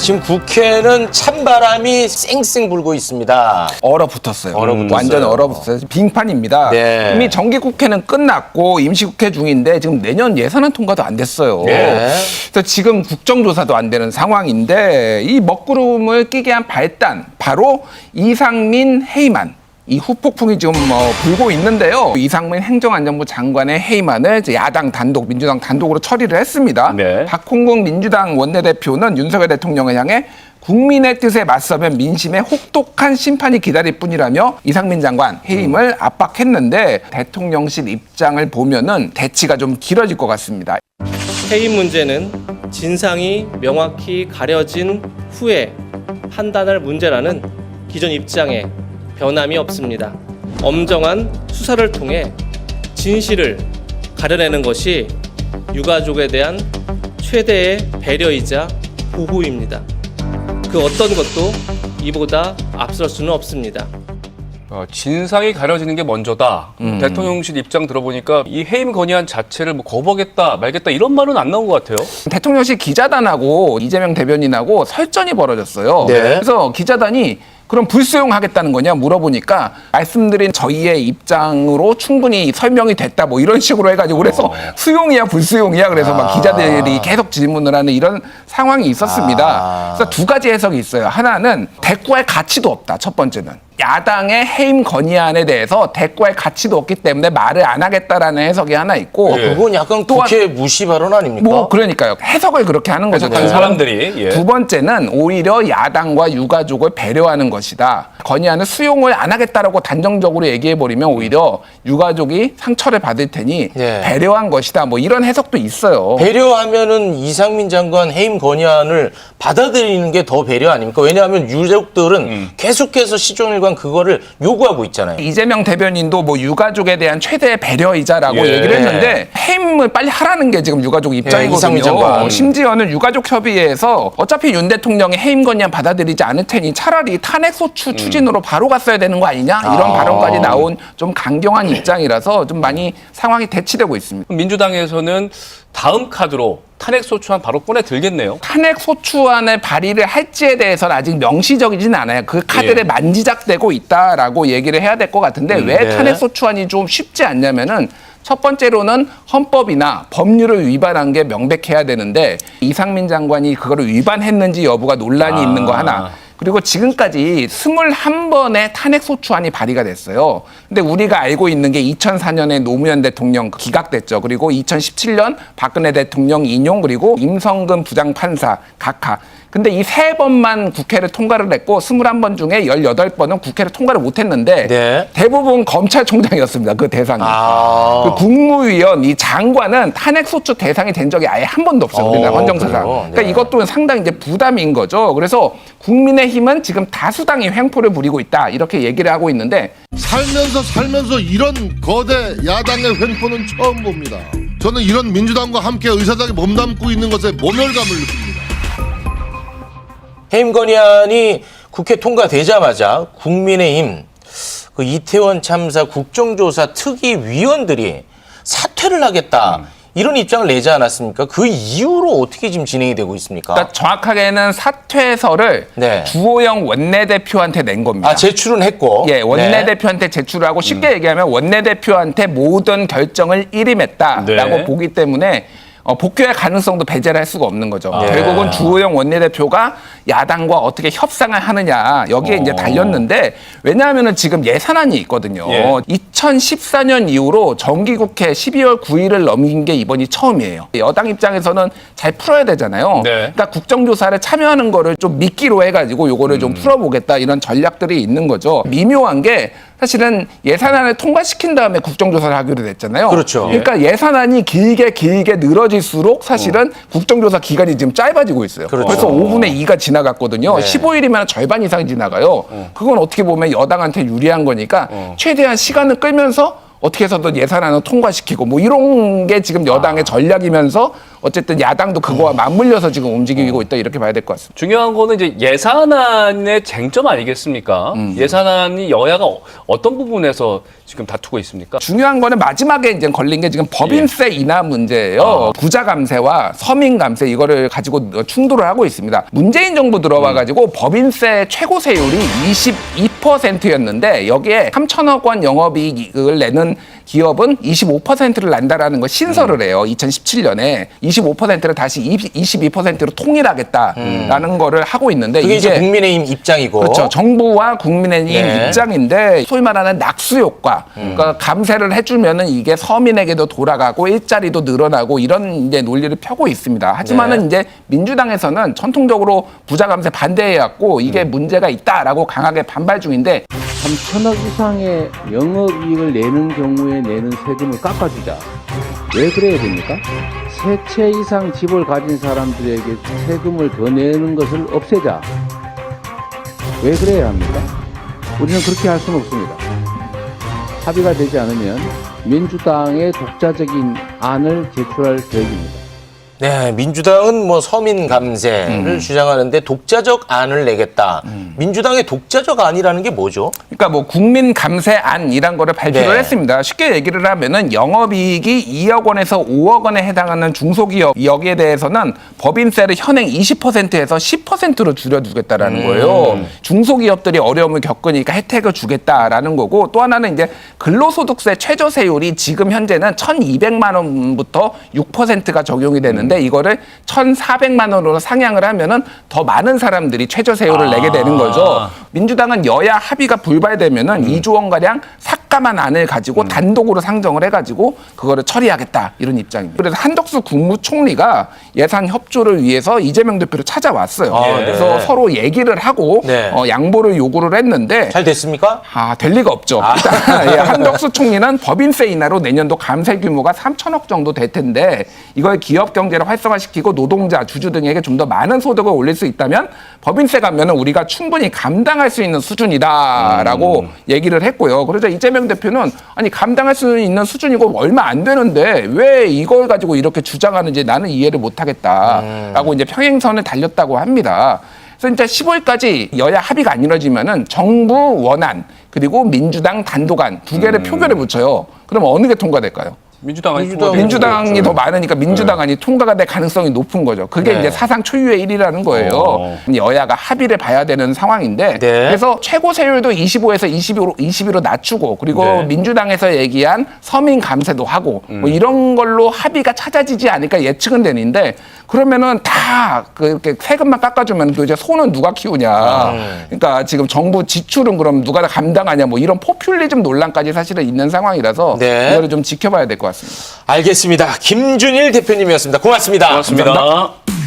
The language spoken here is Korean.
지금 국회는 찬바람이 쌩쌩 불고 있습니다. 얼어붙었어요. 얼어붙었어요. 완전 얼어붙었어요. 빙판입니다. 네. 이미 정기국회는 끝났고 임시국회 중인데 지금 내년 예산안 통과도 안 됐어요. 네. 그래서 지금 국정조사도 안 되는 상황인데 이 먹구름을 끼게 한 발단 바로 이상민 해임안. 이 후폭풍이 지금 불고 있는데요. 이상민 행정안전부 장관의 해임안을 이제 야당 단독, 민주당 단독으로 처리를 했습니다. 네. 박홍근 민주당 원내대표는 윤석열 대통령을 향해 국민의 뜻에 맞서면 민심의 혹독한 심판이 기다릴 뿐이라며 이상민 장관 해임을 압박했는데 대통령실 입장을 보면은 대치가 좀 길어질 것 같습니다. 해임 문제는 진상이 명확히 가려진 후에 판단할 문제라는 기존 입장에 변함이 없습니다. 엄정한 수사를 통해 진실을 가려내는 것이 유가족에 대한 최대의 배려이자 보호입니다. 그 어떤 것도 이보다 앞설 수는 없습니다. 진상이 가려지는 게 먼저다. 대통령실 입장 들어보니까 이 해임 건의안 자체를 뭐 거부하겠다 말겠다 이런 말은 안 나온 것 같아요. 대통령실 기자단하고 이재명 대변인하고 설전이 벌어졌어요. 네. 그래서 기자단이 그럼 불수용하겠다는 거냐 물어보니까 말씀드린 저희의 입장으로 충분히 설명이 됐다 뭐 이런 식으로 해가지고 그래서 수용이야 불수용이야 그래서 막 기자들이 계속 질문을 하는 이런 상황이 있었습니다. 그래서 두 가지 해석이 있어요. 하나는 대꾸할 가치도 없다. 첫 번째는. 야당의 해임 건의안에 대해서 대꾸할 가치도 없기 때문에 말을 안 하겠다라는 해석이 하나 있고 그건 약간 또한 국회 무시 발언 아닙니까? 뭐 그러니까요. 해석을 그렇게 하는 거죠. 해석하는 사람들이. 예. 두 번째는 오히려 야당과 유가족을 배려하는 것이다. 건의안은 수용을 안 하겠다라고 단정적으로 얘기해버리면 오히려 유가족이 상처를 받을 테니 예. 배려한 것이다. 뭐 이런 해석도 있어요. 배려하면은 이상민 장관 해임 건의안을 받아들이는 게 더 배려 아닙니까? 왜냐하면 유족들은 계속해서 시종일관 그거를 요구하고 있잖아요. 이재명 대변인도 뭐 유가족에 대한 최대의 배려이자라고 예. 얘기를 했는데 해임을 빨리 하라는 게 지금 유가족 입장이거든요. 이상민 장관. 심지어는 유가족 협의회에서 어차피 윤 대통령이 해임 건의안 받아들이지 않을 테니 차라리 탄핵소추 추진으로 바로 갔어야 되는 거 아니냐 이런 발언까지 나온 좀 강경한 입장이라서 좀 많이 상황이 대치되고 있습니다. 민주당에서는 다음 카드로 탄핵소추안 바로 꺼내 들겠네요. 탄핵소추안을 발의를 할지에 대해서는 아직 명시적이진 않아요. 그 카드를 예. 만지작대고 있다라고 얘기를 해야 될 것 같은데 왜 네. 탄핵소추안이 좀 쉽지 않냐면은 첫 번째로는 헌법이나 법률을 위반한 게 명백해야 되는데 이상민 장관이 그거를 위반했는지 여부가 논란이 있는 거 하나. 그리고 지금까지 21번의 탄핵소추안이 발의가 됐어요. 근데 우리가 알고 있는 게 2004년에 노무현 대통령 기각됐죠. 그리고 2017년 박근혜 대통령 인용 그리고 임성근 부장판사 각하. 근데 이 3번만 국회를 통과를 했고 21번 중에 18번은 국회를 통과를 못했는데 네. 대부분 검찰총장이었습니다. 그 대상이. 그 국무위원, 이 장관은 탄핵소추 대상이 된 적이 아예 한 번도 없어요. 우리나라 헌정사상. 그래요? 그러니까 네. 이것도 상당히 이제 부담인 거죠. 그래서 국민의힘은 지금 다수당이 횡포를 부리고 있다. 이렇게 얘기를 하고 있는데 살면서 이런 거대 야당의 횡포는 처음 봅니다. 저는 이런 민주당과 함께 의사당이 몸담고 있는 것에 모멸감을 느낍니다. 해임 건의안이 국회 통과되자마자 국민의힘 그 이태원 참사 국정조사 특위위원들이 사퇴를 하겠다. 이런 입장을 내지 않았습니까? 그 이후로 어떻게 지금 진행이 되고 있습니까? 그러니까 정확하게는 사퇴서를 네. 주호영 원내대표한테 낸 겁니다. 제출은 했고. 예, 원내대표한테 제출을 하고 쉽게 얘기하면 원내대표한테 모든 결정을 일임했다라고 네. 보기 때문에 복귀할 가능성도 배제를 할 수가 없는 거죠. 네. 결국은 주호영 원내대표가 야당과 어떻게 협상을 하느냐 여기에 이제 달렸는데 왜냐하면은 지금 예산안이 있거든요. 예. 2014년 이후로 정기국회 12월 9일을 넘긴 게 이번이 처음이에요. 여당 입장에서는 잘 풀어야 되잖아요. 네. 그러니까 국정조사를 참여하는 거를 좀 미끼로 해가지고 요거를 좀 풀어보겠다 이런 전략들이 있는 거죠. 미묘한 게 사실은 예산안을 통과시킨 다음에 국정조사를 하기로 됐잖아요. 그렇죠. 그러니까 예산안이 길게 늘어질수록 사실은 국정조사 기간이 지금 짧아지고 있어요. 그렇죠. 벌써 5분의 2가 지나갔거든요. 네. 15일이면 절반 이상이 지나가요. 그건 어떻게 보면 여당한테 유리한 거니까 최대한 시간을 끌면서 어떻게 해서든 예산안을 통과시키고 뭐 이런 게 지금 여당의 전략이면서 어쨌든 야당도 그거와 맞물려서 지금 움직이고 있다 이렇게 봐야 될 것 같습니다. 중요한 거는 이제 예산안의 쟁점 아니겠습니까? 예산안이 여야가 어떤 부분에서 지금 다투고 있습니까? 중요한 거는 마지막에 이제 걸린 게 지금 법인세 인하 문제예요. 부자 감세와 서민 감세 이거를 가지고 충돌을 하고 있습니다. 문재인 정부 들어와 가지고 법인세 최고 세율이 22%였는데 여기에 3천억 원 영업이익을 내는 기업은 25%를 낸다라는 거 신설을 해요. 2017년에 25%를 다시 22%로 통일하겠다라는 거를 하고 있는데 그게 이제 국민의힘 입장이고. 그렇죠. 정부와 국민의힘 네. 입장인데 소위 말하는 낙수 효과. 그러니까 감세를 해주면은 이게 서민에게도 돌아가고 일자리도 늘어나고 이런 이제 논리를 펴고 있습니다. 하지만은 네. 이제 민주당에서는 전통적으로 부자 감세 반대해왔고 이게 문제가 있다라고 강하게 반발 중인데 3천억 이상의 영업이익을 내는 경우에 내는 세금을 깎아주자. 왜 그래야 됩니까? 세 채 이상 집을 가진 사람들에게 세금을 더 내는 것을 없애자. 왜 그래야 합니까? 우리는 그렇게 할 수는 없습니다. 합의가 되지 않으면 민주당의 독자적인 안을 제출할 계획입니다. 네, 민주당은 뭐 서민 감세를 주장하는데 독자적 안을 내겠다. 민주당의 독자적 안이라는 게 뭐죠? 그러니까 뭐 국민 감세안이란 거를 발표를 네. 했습니다. 쉽게 얘기를 하면은 영업이익이 2억 원에서 5억 원에 해당하는 중소기업 여기에 대해서는 법인세를 현행 20%에서 10%로 줄여주겠다라는 거예요. 중소기업들이 어려움을 겪으니까 혜택을 주겠다라는 거고 또 하나는 이제 근로소득세 최저세율이 지금 현재는 1,200만 원부터 6%가 적용이 되는데 이거를 1,400만 원으로 상향을 하면은 더 많은 사람들이 최저세율을 내게 되는 거죠. 민주당은 여야 합의가 불발되면은 2조 원 가량 삭감한 안을 가지고 단독으로 상정을 해가지고 그거를 처리하겠다 이런 입장입니다. 그래서 한덕수 국무총리가 예산 협조를 위해서 이재명 대표를 찾아왔어요. 아, 네. 그래서 서로 얘기를 하고 네. 양보를 요구를 했는데 잘 됐습니까? 될 리가 없죠. 일단 예, 한덕수 총리는 법인세 인하로 내년도 감세 규모가 3천억 정도 될 텐데 이걸 기업 경제를 활성화시키고 노동자, 주주 등에게 좀 더 많은 소득을 올릴 수 있다면 법인세 가면은 우리가 충분히 감당할 수 있는 수준이다라고 얘기를 했고요. 그러자 이재명 대표는 아니 감당할 수 있는 수준이고 얼마 안 되는데 왜 이걸 가지고 이렇게 주장하는지 나는 이해를 못하겠다라고 이제 평행선을 달렸다고 합니다. 그래서 이제 15일까지 여야 합의가 안 이루어지면은 정부 원안 그리고 민주당 단독안 두 개를 표결에 붙여요. 그럼 어느 게 통과될까요? 민주당이 더 많으니까 민주당안이 통과가 될 가능성이 높은 거죠. 그게 네. 이제 사상 초유의 일이라는 거예요. 여야가 합의를 봐야 되는 상황인데 네. 그래서 최고 세율도 25에서 21로 낮추고 그리고 네. 민주당에서 얘기한 서민 감세도 하고 뭐 이런 걸로 합의가 찾아지지 않을까 예측은 되는데 그러면은 다 그렇게 세금만 깎아주면 도대체 소는 누가 키우냐. 그러니까 지금 정부 지출은 그럼 누가 다 감당하냐 뭐 이런 포퓰리즘 논란까지 사실은 있는 상황이라서 네. 이거를 좀 지켜봐야 될 것 같습니다. 알겠습니다. 김준일 대표님이었습니다. 고맙습니다. 고맙습니다. 감사합니다.